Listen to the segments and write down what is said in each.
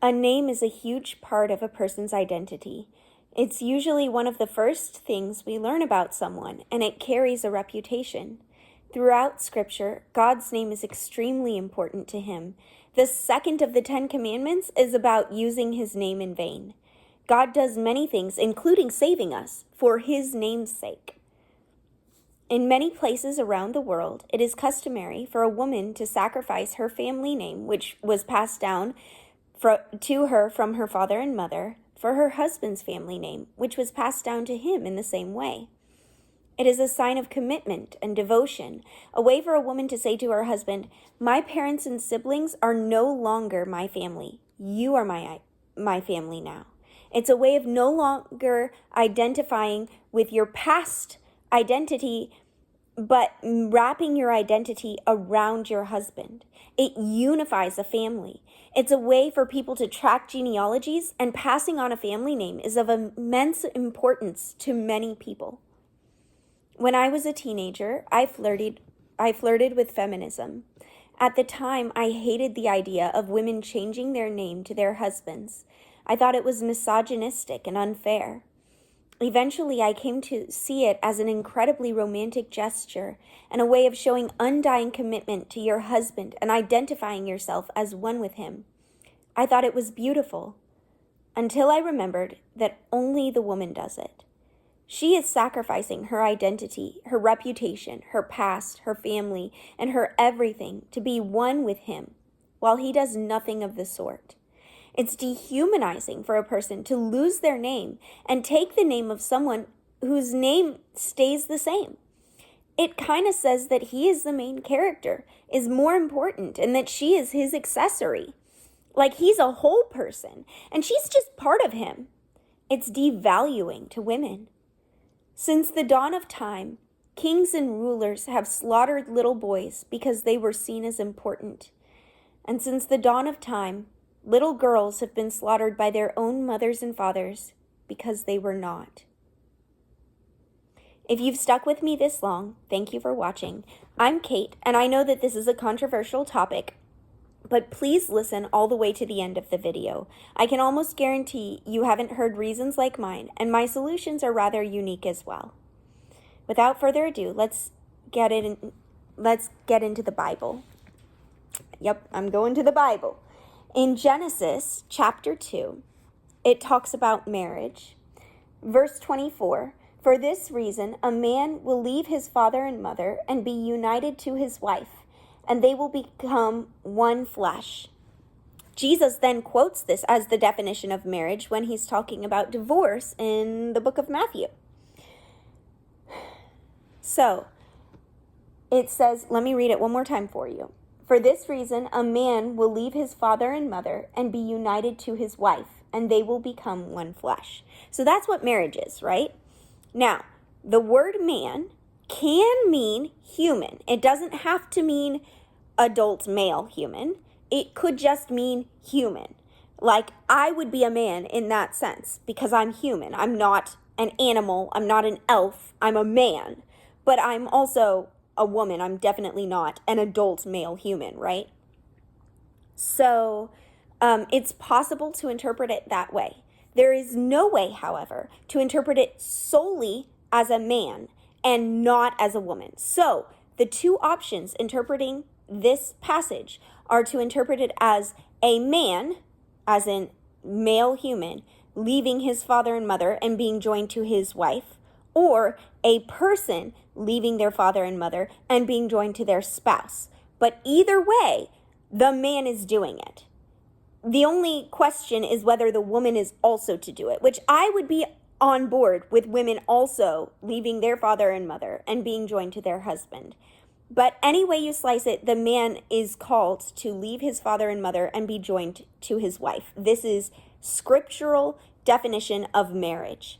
A name is a huge part of a person's identity. It's usually one of the first things we learn about someone, and it carries a reputation. Throughout Scripture, God's name is extremely important to him. The second of the 10 Commandments is about using his name in vain. God does many things, including saving us, for his name's sake. In many places around the world, it is customary for a woman to sacrifice her family name, which was passed down to her from her father and mother, for her husband's family name, which was passed down to him in the same way. It is a sign of commitment and devotion, a way for a woman to say to her husband, "My parents and siblings are no longer my family. You are my family now." It's a way of no longer identifying with your past identity, but wrapping your identity around your husband. It unifies a family. It's a way for people to track genealogies, and passing on a family name is of immense importance to many people. When I was a teenager, I flirted with feminism. At the time, I hated the idea of women changing their name to their husbands. I thought it was misogynistic and unfair. Eventually, I came to see it as an incredibly romantic gesture and a way of showing undying commitment to your husband and identifying yourself as one with him. I thought it was beautiful, until I remembered that only the woman does it. She is sacrificing her identity, her reputation, her past, her family, and her everything to be one with him, while he does nothing of the sort. It's dehumanizing for a person to lose their name and take the name of someone whose name stays the same. It kind of says that he is the main character, is more important, and that she is his accessory. Like he's a whole person, and she's just part of him. It's devaluing to women. Since the dawn of time, kings and rulers have slaughtered little boys because they were seen as important. And since the dawn of time, little girls have been slaughtered by their own mothers and fathers because they were not. If you've stuck with me this long, thank you for watching. I'm Kate, and I know that this is a controversial topic, but please listen all the way to the end of the video. I can almost guarantee you haven't heard reasons like mine, and my solutions are rather unique as well. Without further ado, let's get into the Bible. Yep, I'm going to the Bible. In Genesis chapter 2, it talks about marriage. Verse 24, "For this reason, a man will leave his father and mother and be united to his wife, and they will become one flesh." Jesus then quotes this as the definition of marriage when he's talking about divorce in the book of Matthew. So, it says, let me read it one more time for you. "For this reason, a man will leave his father and mother and be united to his wife, and they will become one flesh." So that's what marriage is, right? Now, the word man can mean human. It doesn't have to mean adult male human. It could just mean human. Like, I would be a man in that sense because I'm human. I'm not an animal. I'm not an elf. I'm a man. But I'm also a woman. I'm definitely not an adult male human, right? So it's possible to interpret it that way. There is no way, however, to interpret it solely as a man and not as a woman. So the two options interpreting this passage are to interpret it as a man, as in male human, leaving his father and mother and being joined to his wife, or a person leaving their father and mother and being joined to their spouse. But either way, the man is doing it. The only question is whether the woman is also to do it, which I would be on board with women also leaving their father and mother and being joined to their husband. But any way you slice it, the man is called to leave his father and mother and be joined to his wife. This is scriptural definition of marriage.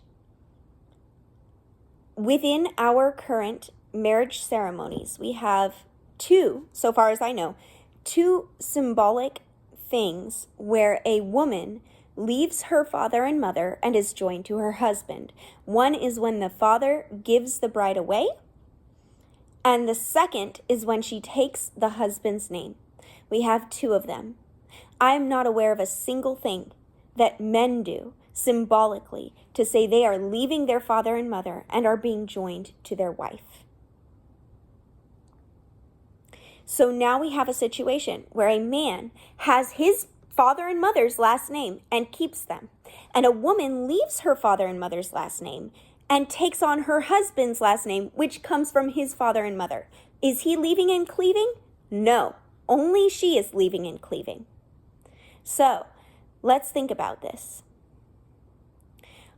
Within our current marriage ceremonies, we have two, so far as I know, two symbolic things where a woman leaves her father and mother and is joined to her husband. One is when the father gives the bride away, and the second is when she takes the husband's name. We have two of them. I'm not aware of a single thing that men do symbolically to say they are leaving their father and mother and are being joined to their wife. So now we have a situation where a man has his father and mother's last name and keeps them, and a woman leaves her father and mother's last name and takes on her husband's last name, which comes from his father and mother. Is he leaving and cleaving? No, only she is leaving and cleaving. So let's think about this.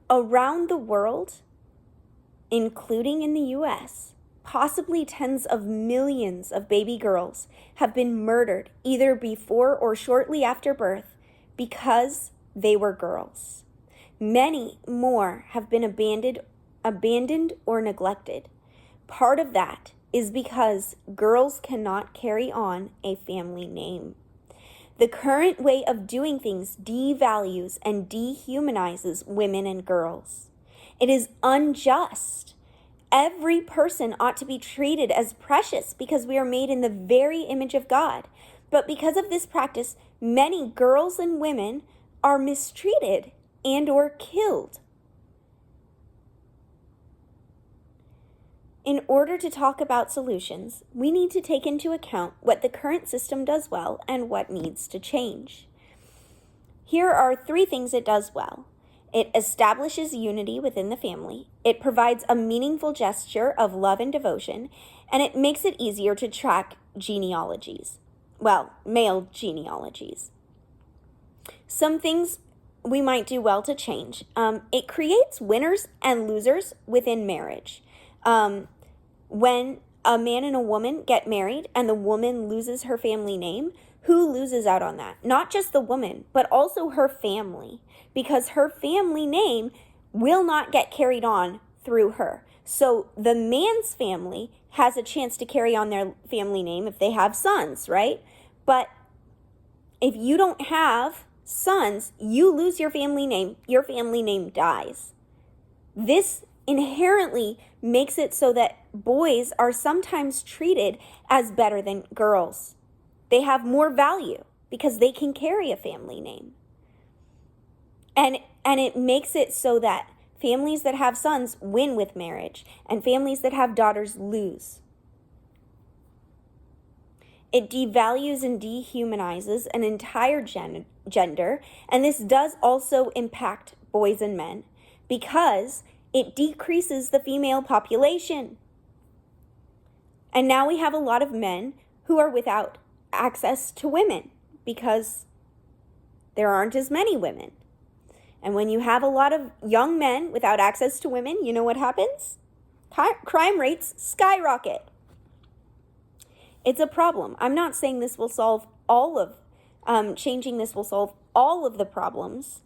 Around the world, including in the US, possibly tens of millions of baby girls have been murdered either before or shortly after birth because they were girls. Many more have been abandoned or neglected. Part of that is because girls cannot carry on a family name. The current way of doing things devalues and dehumanizes women and girls. It is unjust. Every person ought to be treated as precious because we are made in the very image of God. But because of this practice, many girls and women are mistreated and or killed. In order to talk about solutions, we need to take into account what the current system does well and what needs to change. Here are 3 things it does well. It establishes unity within the family, it provides a meaningful gesture of love and devotion, and it makes it easier to track genealogies. Well, male genealogies. Some things we might do well to change. It creates winners and losers within marriage. When a man and a woman get married and the woman loses her family name, who loses out on that? Not just the woman, but also her family, because her family name will not get carried on through her. So the man's family has a chance to carry on their family name if they have sons, right? But if you don't have sons, you lose your family name dies. This inherently makes it so that boys are sometimes treated as better than girls. They have more value because they can carry a family name. And it makes it so that families that have sons win with marriage and families that have daughters lose. It devalues and dehumanizes an entire gender, and this does also impact boys and men because it decreases the female population. And now we have a lot of men who are without access to women because there aren't as many women. And when you have a lot of young men without access to women, you know what happens? Crime rates skyrocket. It's a problem. I'm not saying this will solve changing this will solve all of the problems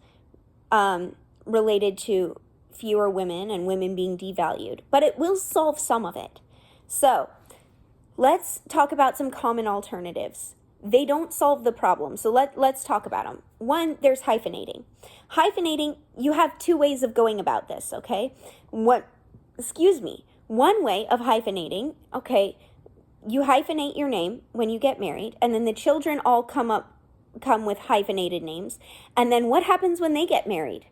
related to fewer women and women being devalued, but it will solve some of it. So let's talk about some common alternatives. They don't solve the problem, so let's talk about them. One, there's hyphenating. Hyphenating, you have 2 ways of going about this, okay? One way of hyphenating, okay, you hyphenate your name when you get married, and then the children all come with hyphenated names, and then what happens when they get married?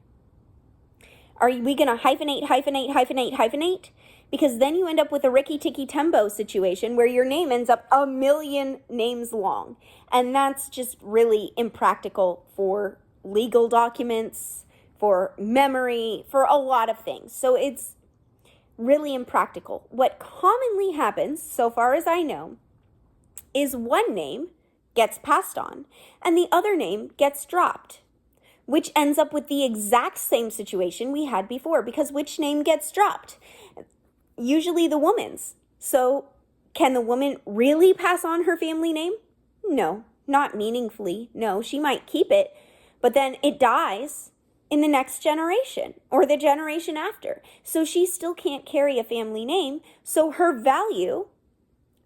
Are we going to hyphenate? Because then you end up with a Ricky Tikki Tembo situation where your name ends up 1 million names long. And that's just really impractical for legal documents, for memory, for a lot of things. So it's really impractical. What commonly happens, so far as I know, is one name gets passed on and the other name gets dropped, which ends up with the exact same situation we had before, because which name gets dropped? Usually the woman's. So can the woman really pass on her family name? No, not meaningfully. No, she might keep it, but then it dies in the next generation or the generation after. So she still can't carry a family name. So her value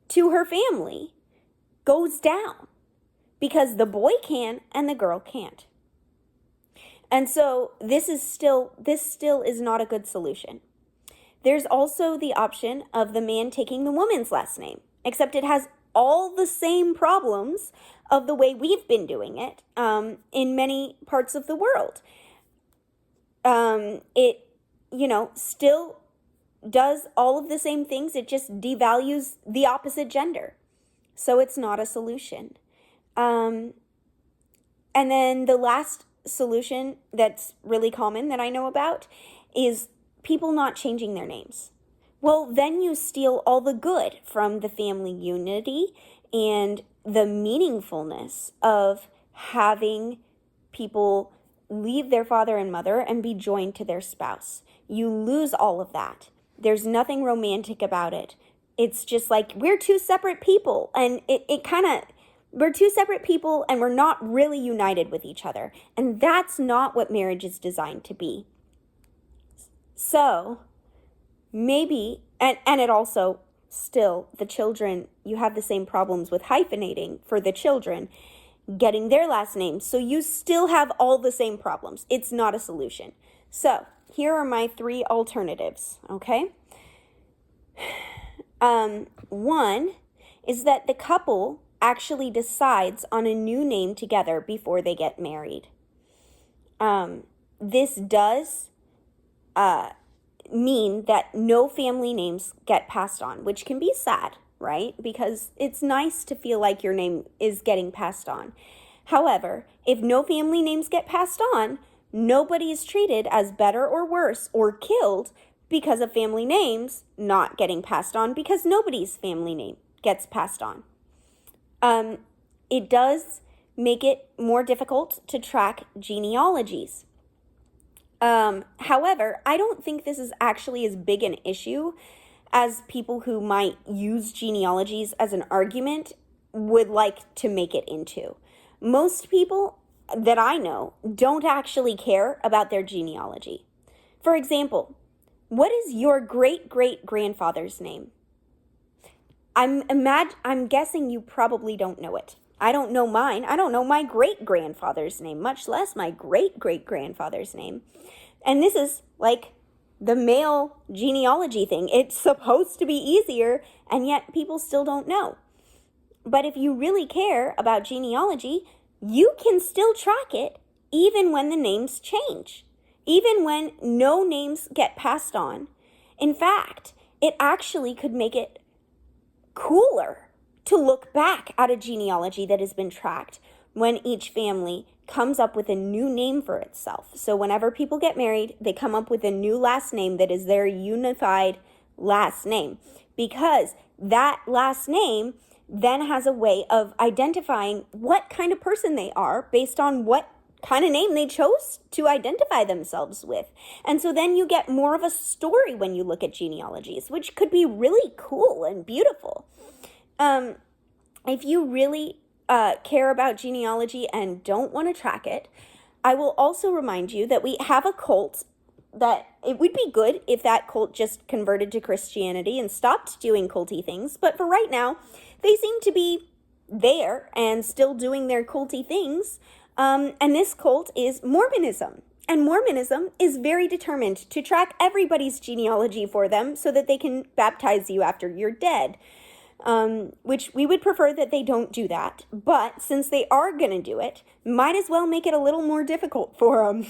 to her family goes down because the boy can and the girl can't. And so this still is not a good solution. There's also the option of the man taking the woman's last name, except it has all the same problems of the way we've been doing it in many parts of the world. It, still does all of the same things. It just devalues the opposite gender. So it's not a solution. And then the last solution that's really common that I know about is people not changing their names. Well, then you steal all the good from the family unity and the meaningfulness of having people leave their father and mother and be joined to their spouse. You lose all of that. There's nothing romantic about it. It's just like we're two separate people, and we're two separate people and we're not really united with each other. And that's not what marriage is designed to be. So maybe, and it also still, the children, you have the same problems with hyphenating for the children, getting their last names. So you still have all the same problems. It's not a solution. So here are my 3 alternatives, okay? One is that the couple actually decides on a new name together before they get married. This does mean that no family names get passed on, which can be sad, right? Because it's nice to feel like your name is getting passed on. However, if no family names get passed on, nobody is treated as better or worse or killed because of family names not getting passed on, because nobody's family name gets passed on. It does make it more difficult to track genealogies. However, I don't think this is actually as big an issue as people who might use genealogies as an argument would like to make it into. Most people that I know don't actually care about their genealogy. For example, what is your great-great-grandfather's name? I'm guessing you probably don't know it. I don't know mine. I don't know my great-grandfather's name, much less my great-great-grandfather's name. And this is like the male genealogy thing. It's supposed to be easier, and yet people still don't know. But if you really care about genealogy, you can still track it even when the names change, even when no names get passed on. In fact, it actually could make it cooler to look back at a genealogy that has been tracked when each family comes up with a new name for itself. So whenever people get married, they come up with a new last name that is their unified last name, because that last name then has a way of identifying what kind of person they are based on what kind of name they chose to identify themselves with. And so then you get more of a story when you look at genealogies, which could be really cool and beautiful. If you really care about genealogy and don't want to track it, I will also remind you that we have a cult that it would be good if that cult just converted to Christianity and stopped doing culty things. But for right now, they seem to be there and still doing their culty things. And this cult is Mormonism. And Mormonism is very determined to track everybody's genealogy for them so that they can baptize you after you're dead. Which we would prefer that they don't do that. But since they are going to do it, might as well make it a little more difficult for them.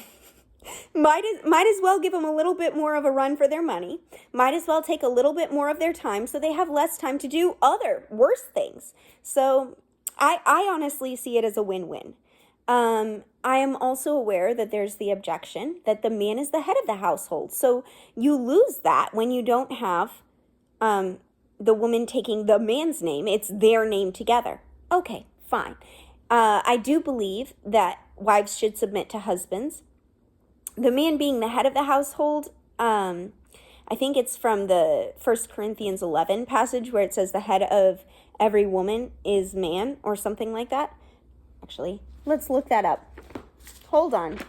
Might as well give them a little bit more of a run for their money. Might as well take a little bit more of their time so they have less time to do other worse things. So I honestly see it as a win-win. I am also aware that there's the objection that the man is the head of the household. So you lose that when you don't have the woman taking the man's name. It's their name together. Okay, fine. I do believe that wives should submit to husbands. The man being the head of the household, I think it's from the 1 Corinthians 11 passage where it says the head of every woman is man or something like that. Actually, let's look that up. Hold on.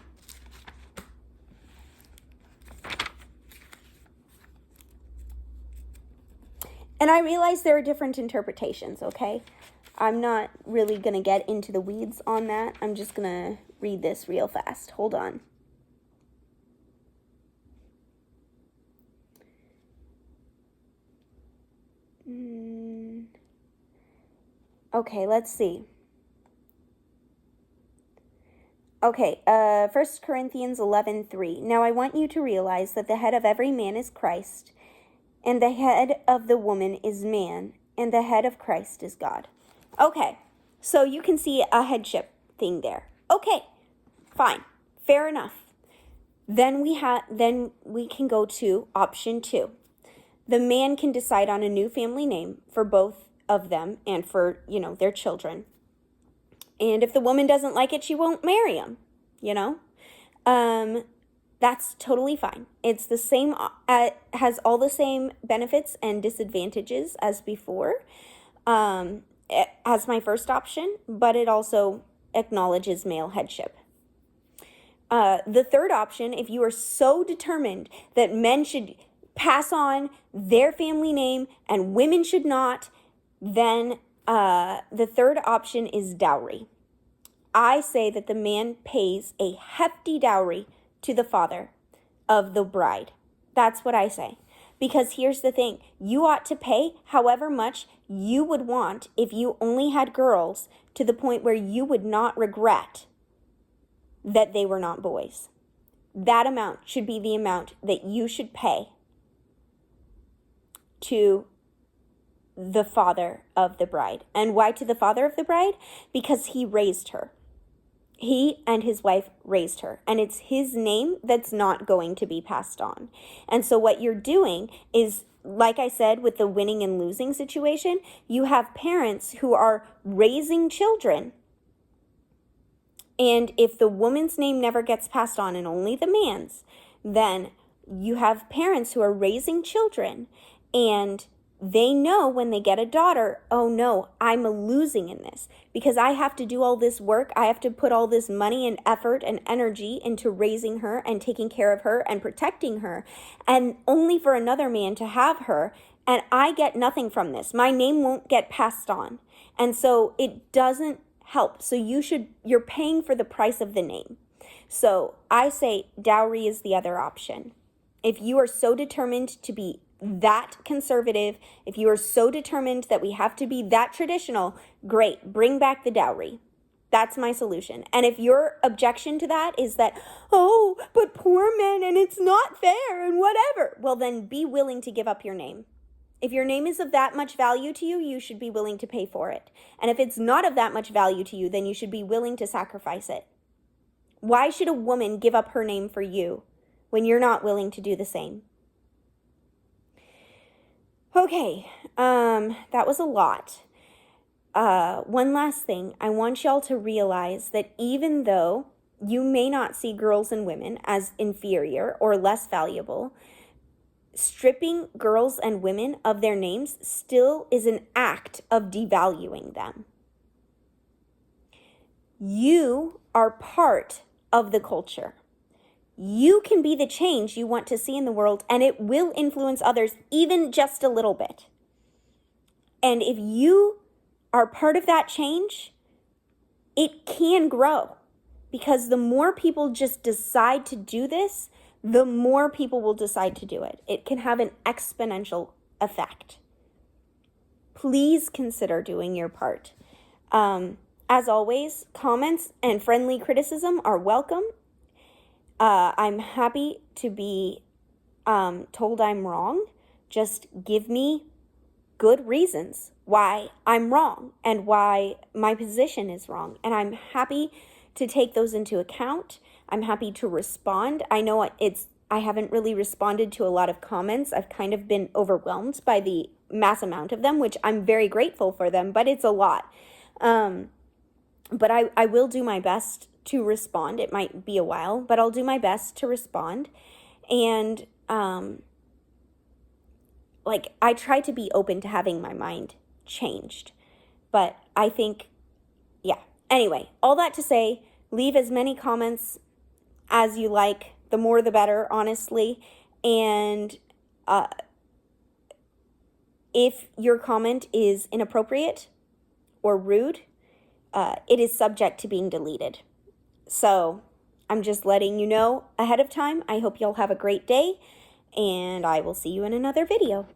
And I realize there are different interpretations, okay? I'm not really going to get into the weeds on that. I'm just going to read this real fast. Hold on. Okay, let's see. Okay, 1 Corinthians 11:3. Now I want you to realize that the head of every man is Christ, and the head of the woman is man, and the head of Christ is God. Okay, so you can see a headship thing there. Okay, fine, fair enough. Then we can go to option 2. The man can decide on a new family name for both of them and for, their children. And if the woman doesn't like it, she won't marry him, That's totally fine. It's the same, has all the same benefits and disadvantages as before, as my first option, but it also acknowledges male headship. The third option, if you are so determined that men should pass on their family name and women should not, then the third option is dowry. I say that the man pays a hefty dowry to the father of the bride. That's what I say. Because here's the thing, you ought to pay however much you would want if you only had girls, to the point where you would not regret that they were not boys. That amount should be the amount that you should pay to the father of the bride. And why to the father of the bride? Because he raised her. He and his wife raised her, and it's his name that's not going to be passed on. And so what you're doing is, like I said, with the winning and losing situation, you have parents who are raising children. And if the woman's name never gets passed on and only the man's, then you have parents who are raising children, and they know when they get a daughter, oh no, I'm losing in this because I have to do all this work. I have to put all this money and effort and energy into raising her and taking care of her and protecting her, and only for another man to have her. And I get nothing from this. My name won't get passed on. And so it doesn't help. So you're paying for the price of the name. So I say dowry is the other option. If you are so determined to be that conservative, if you are so determined that we have to be that traditional, great, bring back the dowry. That's my solution. And if your objection to that is that, oh, but poor men and it's not fair and whatever, well then be willing to give up your name. If your name is of that much value to you, you should be willing to pay for it. And if it's not of that much value to you, then you should be willing to sacrifice it. Why should a woman give up her name for you when you're not willing to do the same? Okay, that was a lot. One last thing, I want y'all to realize that even though you may not see girls and women as inferior or less valuable, stripping girls and women of their names still is an act of devaluing them. You are part of the culture. You can be the change you want to see in the world, and it will influence others even just a little bit. And if you are part of that change, it can grow, because the more people just decide to do this, the more people will decide to do it. It can have an exponential effect. Please consider doing your part. As always, comments and friendly criticism are welcome. I'm happy to be told I'm wrong. Just give me good reasons why I'm wrong and why my position is wrong. And I'm happy to take those into account. I'm happy to respond. I know I haven't really responded to a lot of comments. I've kind of been overwhelmed by the mass amount of them, which I'm very grateful for them, but it's a lot. But I will do my best to respond. It might be a while, but I'll do my best to respond. And I try to be open to having my mind changed. But I think, yeah. Anyway, all that to say, leave as many comments as you like. The more the better, honestly. And if your comment is inappropriate or rude, it is subject to being deleted. So I'm just letting you know ahead of time. I hope you'll have a great day, and I will see you in another video.